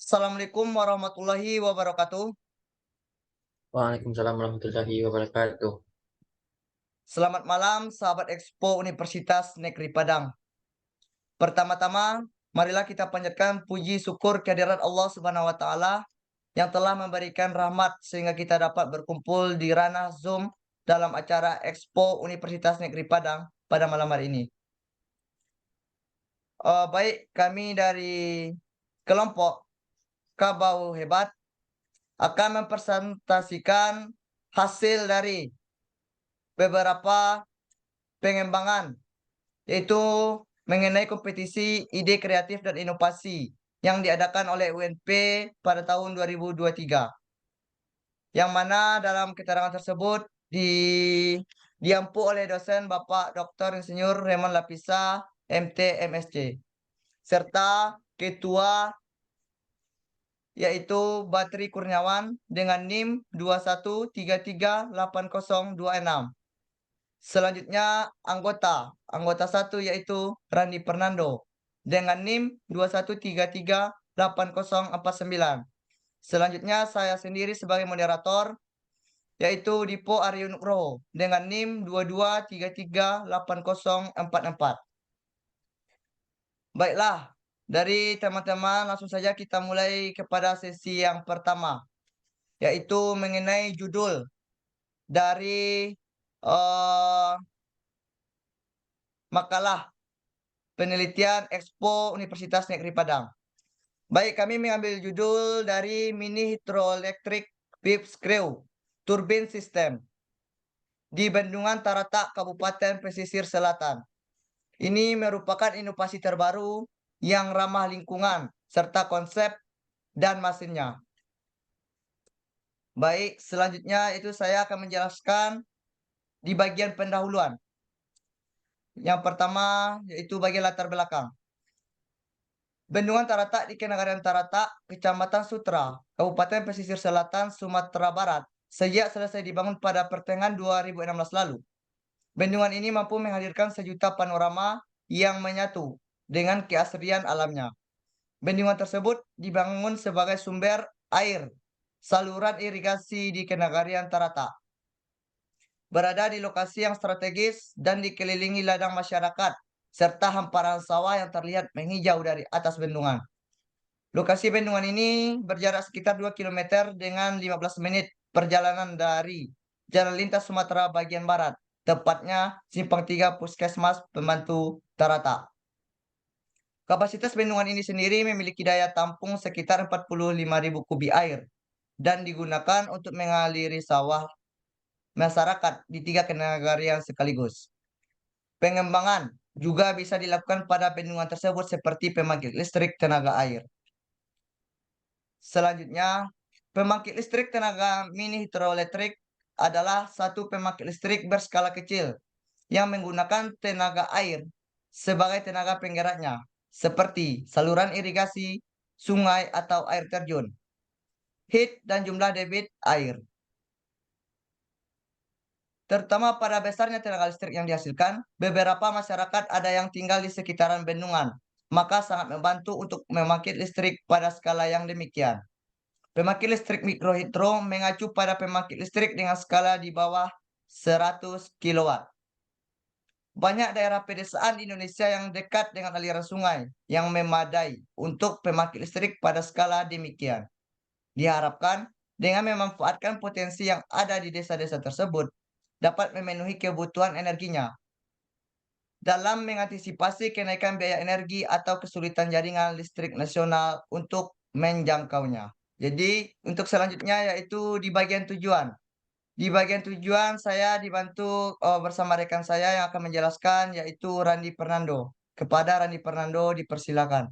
Assalamualaikum warahmatullahi wabarakatuh. Waalaikumsalam warahmatullahi wabarakatuh. Selamat malam, sahabat Expo Universitas Negeri Padang. Pertama-tama, marilah kita panjatkan puji syukur kehadirat Allah Subhanahu wa Ta'ala yang telah memberikan rahmat sehingga kita dapat berkumpul di ranah Zoom dalam acara Expo Universitas Negeri Padang pada malam hari ini. Baik, kami dari kelompok Kabau Hebat akan mempresentasikan hasil dari beberapa pengembangan, yaitu mengenai kompetisi ide kreatif dan inovasi yang diadakan oleh UNP pada tahun 2023. Yang mana dalam keterangan tersebut diampu oleh dosen Bapak Dr. Insinyur Raymond Lapisa, MT, MSc, serta ketua yaitu Batri Kurniawan dengan NIM 2133826. Selanjutnya anggota 1 yaitu Randi Fernando dengan NIM 2133849. Selanjutnya saya sendiri sebagai moderator yaitu Dipo Aryo Nugroho dengan NIM 22338044. Baiklah, dari teman-teman langsung saja kita mulai kepada sesi yang pertama, yaitu mengenai judul dari makalah penelitian Expo Universitas Negeri Padang. Baik, kami mengambil judul dari Mini Hydroelectric Pip Screw Turbine System di Bendungan Taratak, Kabupaten Pesisir Selatan. Ini merupakan inovasi terbaru yang ramah lingkungan serta konsep dan mesinnya. Baik, selanjutnya itu saya akan menjelaskan di bagian pendahuluan. Yang pertama yaitu bagian latar belakang. Bendungan Taratak di Kenagaran Taratak, Kecamatan Sutra, Kabupaten Pesisir Selatan, Sumatera Barat, sejak selesai dibangun pada pertengahan 2016 lalu. Bendungan ini mampu menghadirkan sejuta panorama yang menyatu dengan keasrian alamnya. Bendungan tersebut dibangun sebagai sumber air saluran irigasi di Kenagarian Taratak. Berada di lokasi yang strategis dan dikelilingi ladang masyarakat serta hamparan sawah yang terlihat menghijau dari atas bendungan. Lokasi bendungan ini berjarak sekitar 2 km dengan 15 menit perjalanan dari Jalan Lintas Sumatera bagian barat, tepatnya Simpang 3 Puskesmas Pembantu Taratak. Kapasitas bendungan ini sendiri memiliki daya tampung sekitar 45.000 kubik air dan digunakan untuk mengaliri sawah masyarakat di 3 kenagarian sekaligus. Pengembangan juga bisa dilakukan pada bendungan tersebut seperti pembangkit listrik tenaga air. Selanjutnya, pembangkit listrik tenaga mini hidroelektrik adalah satu pembangkit listrik berskala kecil yang menggunakan tenaga air sebagai tenaga penggeraknya, seperti saluran irigasi, sungai, atau air terjun. Heat dan jumlah debit air. Terutama pada besarnya tenaga listrik yang dihasilkan, beberapa masyarakat ada yang tinggal di sekitaran bendungan, maka sangat membantu untuk membangkit listrik pada skala yang demikian. Pembangkit listrik mikrohidro mengacu pada pembangkit listrik dengan skala di bawah 100 kW. Banyak daerah pedesaan di Indonesia yang dekat dengan aliran sungai yang memadai untuk pembangkit listrik pada skala demikian. Diharapkan dengan memanfaatkan potensi yang ada di desa-desa tersebut, dapat memenuhi kebutuhan energinya. Dalam mengantisipasi kenaikan biaya energi atau kesulitan jaringan listrik nasional untuk menjangkaunya. Jadi untuk selanjutnya yaitu di bagian tujuan. Di bagian tujuan saya dibantu bersama rekan saya yang akan menjelaskan yaitu Randi Fernando. Kepada Randi Fernando dipersilakan.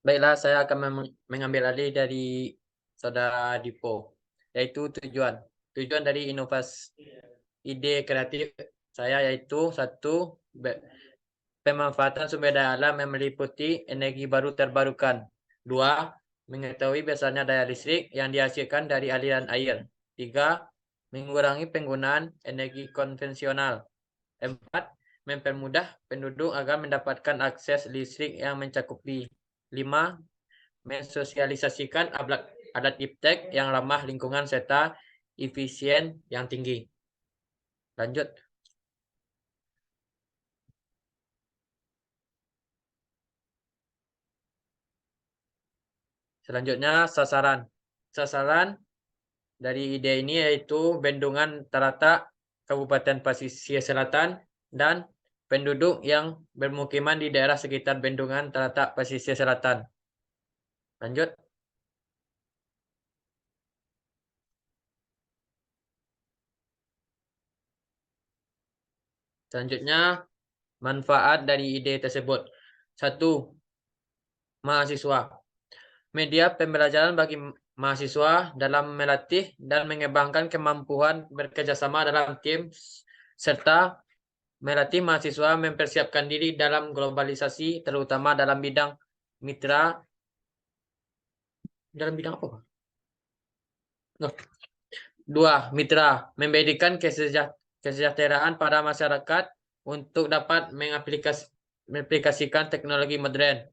Baiklah, saya akan mengambil alih dari Saudara Dipo, yaitu tujuan. Tujuan dari inovasi ide kreatif saya yaitu satu, pemanfaatan sumber daya alam yang meliputi energi baru terbarukan. Dua, mengetahui besarnya daya listrik yang dihasilkan dari aliran air. Tiga, mengurangi penggunaan energi konvensional. Empat, mempermudah penduduk agar mendapatkan akses listrik yang mencakupi. 5. Mensosialisasikan alat iptek yang ramah lingkungan serta efisien yang tinggi. Lanjut. Selanjutnya sasaran. Sasaran dari ide ini yaitu Bendungan Tarata, Kabupaten Pasisir Selatan, dan penduduk yang bermukiman di daerah sekitar Bendungan Tarata, Pasisir Selatan. Lanjut. Selanjutnya, manfaat dari ide tersebut. 1. Mahasiswa. Media pembelajaran bagi mahasiswa dalam melatih dan mengembangkan kemampuan bekerjasama dalam tim, serta melatih mahasiswa mempersiapkan diri dalam globalisasi, terutama dalam bidang mitra. Dalam bidang apa, Pak? 2. Mitra. Memberikan kesejahteraan pada masyarakat untuk dapat mengaplikasikan teknologi modern.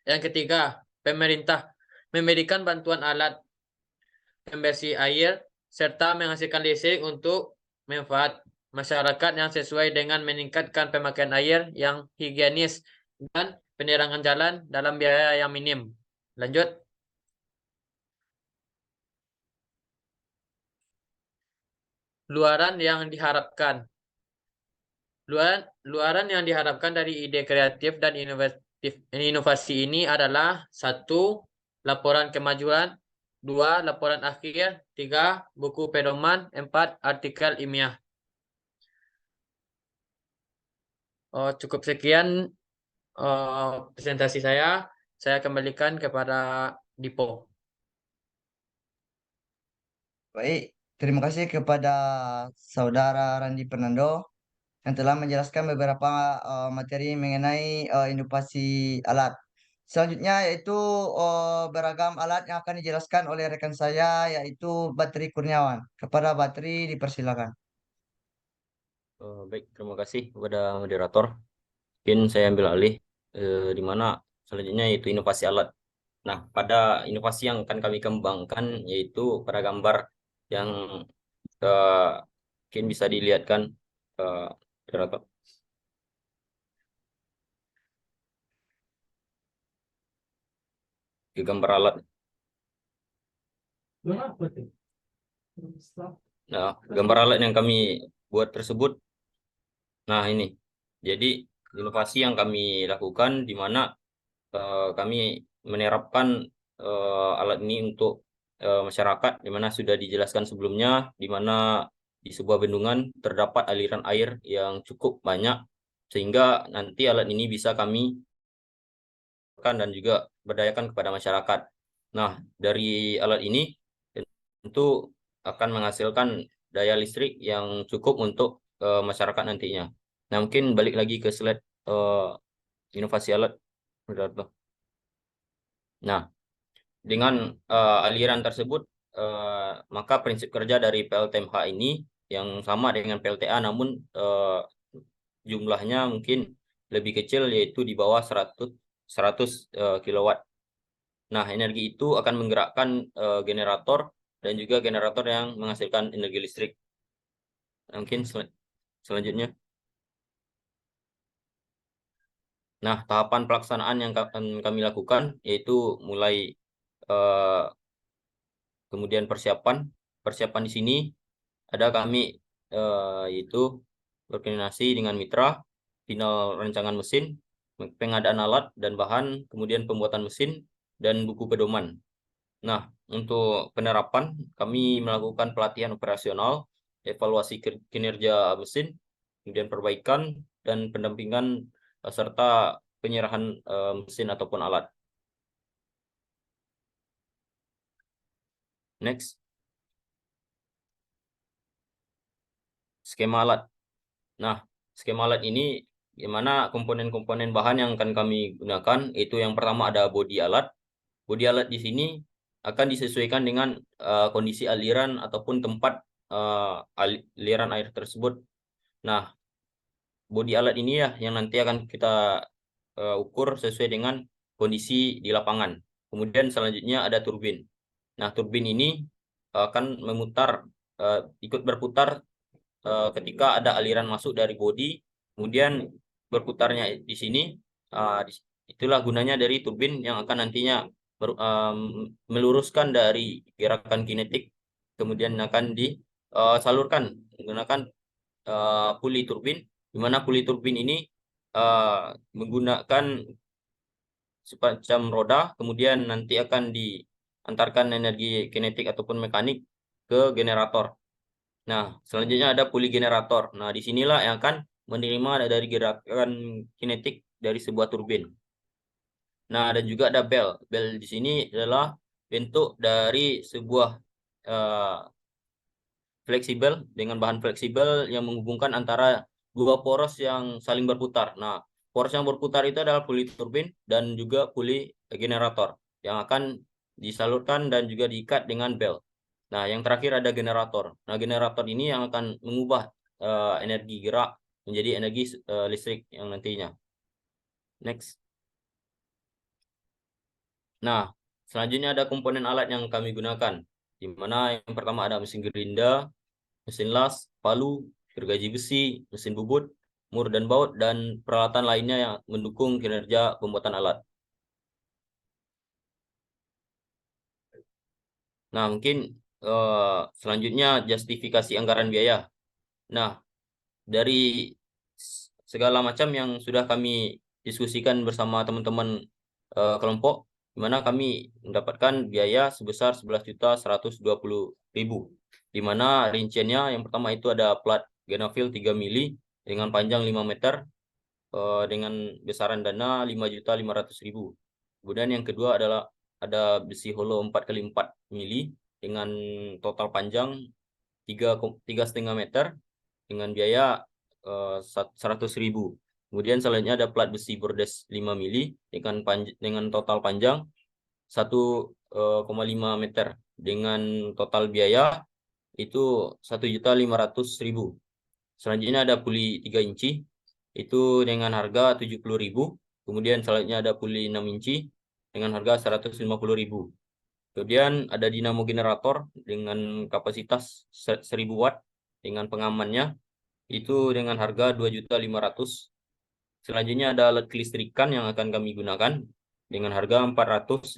Yang ketiga, pemerintah memberikan bantuan alat pembersih air serta menghasilkan listrik untuk manfaat masyarakat yang sesuai dengan meningkatkan pemakaian air yang higienis dan penerangan jalan dalam biaya yang minim. Lanjut. Luaran yang diharapkan. Luaran yang diharapkan dari ide kreatif dan inovasi ini adalah 1. Laporan kemajuan, 2. Laporan akhir, 3. Buku pedoman, 4. Artikel ilmiah. Cukup sekian presentasi saya. Saya kembalikan kepada Dipo. Baik, terima kasih kepada Saudara Randi Fernando yang telah menjelaskan beberapa materi mengenai inovasi alat. Selanjutnya yaitu beragam alat yang akan dijelaskan oleh rekan saya yaitu Batri Kurniawan. Kepada Batri dipersilakan. Baik, terima kasih kepada moderator. Mungkin saya ambil alih di mana selanjutnya yaitu inovasi alat. Nah, pada inovasi yang akan kami kembangkan yaitu pada gambar yang mungkin bisa dilihatkan moderator. Di gambar alat. Nah, gambar alat yang kami buat tersebut. Nah, ini. Jadi, inovasi yang kami lakukan di mana kami menerapkan alat ini untuk masyarakat, di mana sudah dijelaskan sebelumnya, di mana di sebuah bendungan terdapat aliran air yang cukup banyak, sehingga nanti alat ini bisa kami dan juga berdayakan kepada masyarakat. Nah, dari alat ini tentu akan menghasilkan daya listrik yang cukup untuk masyarakat nantinya. Nah, mungkin balik lagi ke slide inovasi alat. Nah, dengan aliran tersebut, maka prinsip kerja dari PLTMH ini yang sama dengan PLTA, namun jumlahnya mungkin lebih kecil, yaitu di bawah 100 kilowatt. Nah, energi itu akan menggerakkan generator dan juga generator yang menghasilkan energi listrik. Nah, mungkin selanjutnya. Nah, tahapan pelaksanaan yang akan kami lakukan yaitu mulai kemudian persiapan di sini ada kami yaitu berkoordinasi dengan mitra, final rancangan mesin, pengadaan alat dan bahan, kemudian pembuatan mesin dan buku pedoman. Nah, untuk penerapan kami melakukan pelatihan operasional, evaluasi kinerja mesin, kemudian perbaikan dan pendampingan serta penyerahan mesin ataupun alat. Next. Skema alat. Nah, skema alat ini gimana komponen-komponen bahan yang akan kami gunakan, itu yang pertama ada bodi alat. Bodi alat di sini akan disesuaikan dengan kondisi aliran ataupun tempat aliran air tersebut. Nah, bodi alat ini ya yang nanti akan kita ukur sesuai dengan kondisi di lapangan. Kemudian selanjutnya ada turbin. Nah, turbin ini akan memutar, ikut berputar ketika ada aliran masuk dari bodi, kemudian berputarnya di sini. Itulah gunanya dari turbin yang akan nantinya meluruskan dari gerakan kinetik, kemudian akan disalurkan menggunakan puli turbin, di mana puli turbin ini menggunakan semacam roda, kemudian nanti akan diantarkan energi kinetik ataupun mekanik ke generator. Nah, selanjutnya ada puli generator. Nah, disinilah yang akan menerima dari gerakan kinetik dari sebuah turbin. Nah, dan juga ada bel. Bel di sini adalah bentuk dari sebuah fleksibel dengan bahan fleksibel yang menghubungkan antara dua poros yang saling berputar. Nah, poros yang berputar itu adalah puli turbin dan juga puli generator yang akan disalurkan dan juga diikat dengan bel. Nah, yang terakhir ada generator. Nah, generator ini yang akan mengubah energi gerak menjadi energi listrik yang nantinya. Next. Nah, selanjutnya ada komponen alat yang kami gunakan, di mana yang pertama ada mesin gerinda, mesin las, palu, gergaji besi, mesin bubut, mur dan baut, dan peralatan lainnya yang mendukung kinerja pembuatan alat. Nah, mungkin selanjutnya justifikasi anggaran biaya. Nah, dari segala macam yang sudah kami diskusikan bersama teman-teman kelompok, di mana kami mendapatkan biaya sebesar 11.120.000, di mana rinciannya yang pertama itu ada plat Genafil 3 mili dengan panjang 5 meter dengan besaran dana 5.500.000. Kemudian yang kedua adalah ada besi holo 4x4 mili dengan total panjang 3,5 meter dengan biaya 100.000. Kemudian selanjutnya ada plat besi bordes 5 mili dengan total panjang 1,5 meter dengan total biaya itu 1.500.000. Selanjutnya ada puli 3 inci itu dengan harga 70.000. Kemudian selanjutnya ada puli 6 inci dengan harga 150.000. Kemudian ada dinamo generator dengan kapasitas 1000 watt dengan pengamannya itu dengan harga 2.500.000. Selanjutnya ada alat kelistrikan yang akan kami gunakan dengan harga 450.000.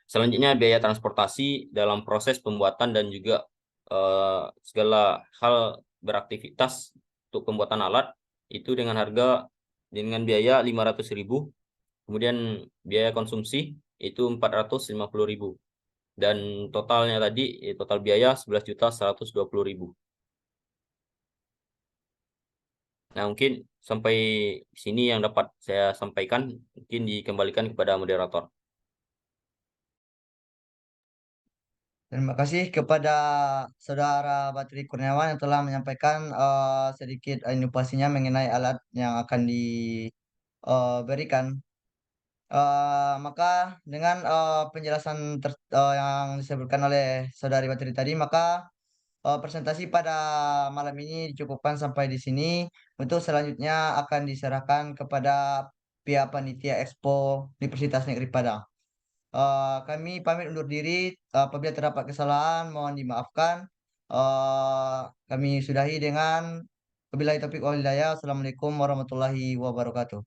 Selanjutnya biaya transportasi dalam proses pembuatan dan juga segala hal beraktivitas untuk pembuatan alat itu dengan biaya 500.000. Kemudian biaya konsumsi itu 450.000. Dan totalnya tadi total biaya 11.120.000. Nah, mungkin sampai sini yang dapat saya sampaikan, mungkin dikembalikan kepada moderator. Terima kasih kepada Saudara Batri Kurniawan yang telah menyampaikan sedikit inovasinya mengenai alat yang akan diberikan. Maka dengan penjelasan yang disebutkan oleh Saudari Batri tadi, maka presentasi pada malam ini dicukupkan sampai di sini. Untuk selanjutnya akan diserahkan kepada pihak panitia Expo Universitas Negeri Padang. Kami pamit undur diri. Apabila terdapat kesalahan, mohon dimaafkan. Kami sudahi dengan wabillahi taufiq wal hidayah. Assalamualaikum warahmatullahi wabarakatuh.